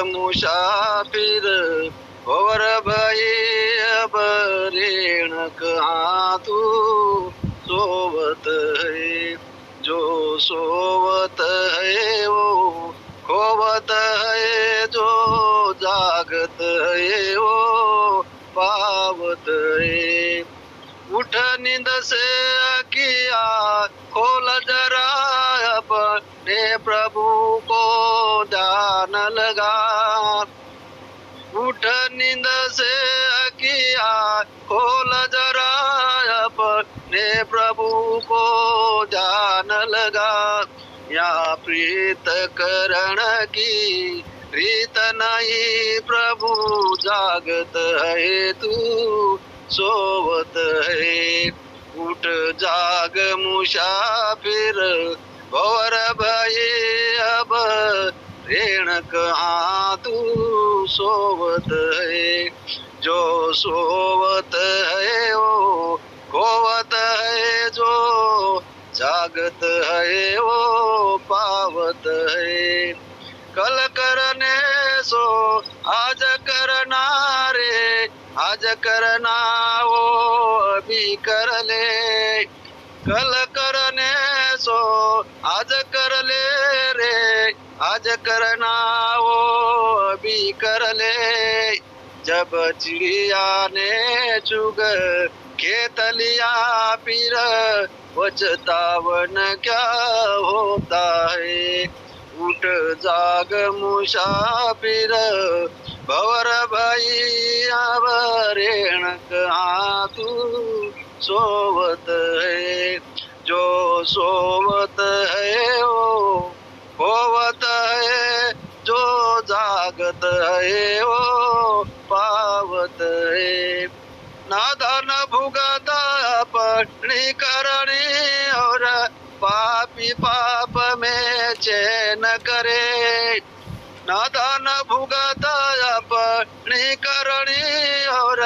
मुसाफिर और भई अब ऋण कहाँ तू सोवत है। जो सोवत है वो खोवत है, जो जागत है वो पावत है। उठ नींद से किया खोल जरा अपने प्रभु को ध्यान लगा। उठ नींद से किया खोल जरा अपने प्रभु को ध्यान लगा। या प्रीत करण की रीत नहीं, प्रभु जागत है तू सोवत है। उठ जाग मुसाफिर और भई अब ऋण कहाँ तू सोवत है। जो सोवत है वो खोवत है, जो जागत है वो पावत है। कल करने सो आज करना रे, आज करना वो अभी कर ले। कल करने सो आज कर ले रे, आज करना वो अभी कर ले। जब चिड़िया ने चुग खेत लिया फिर पछतावन क्या होता है। उठ जाग मुसाफिर भवर भई अब ऋण कहाँ तू सोवत है। जो सोवत है वो खोवत है, जो जागत है वो पावत है। नादान भुगत अपनी करनी और पापी पाप में चैन करे। नादान भुगत अपनी करनी और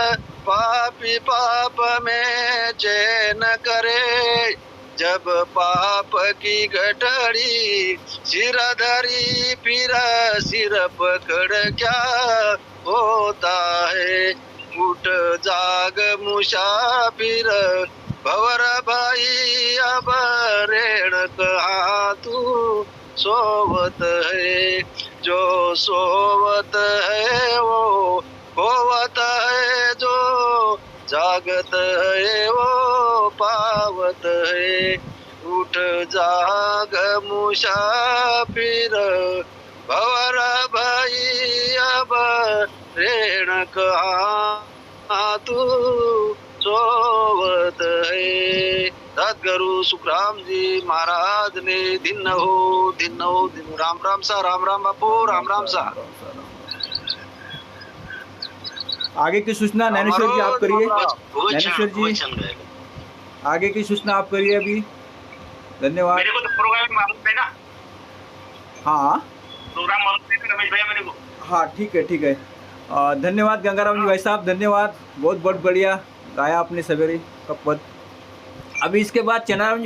पापी पाप में चैन करे। जब पाप की गठड़ी सिर धरी फिर सिर पकड़ क्या होता है। उठ जाग मुसाफिर भवर भाई अब ऋण कहाँ तू सोवत है। जो सोवत है वो खोवत है, जो जागत है वो पावत है। उठ जाग मुसाफिर भवर भाई अब ऋण कहाँ तू सोवत है। सद्गुरु सुखराम जी महाराज ने दिन हो दिन हो दिन। राम राम सा, राम राम बापू, राम राम सा। आगे की सूचना ज्ञानेश्वर जी आप करिए। ज्ञानेश्वर जी आगे की सूचना आप करिए अभी। धन्यवाद। मेरे को तो प्रोग्राम मालूम है ना। हाँ प्रोग्राम मालूम है रमेश भैया मेरे को। हाँ ठीक है। धन्यवाद गंगाराम जी भाई साहब, धन्यवाद। बहुत बढ़िया गाया आपने सवेरे का पद। अभी इसके बाद चनाराम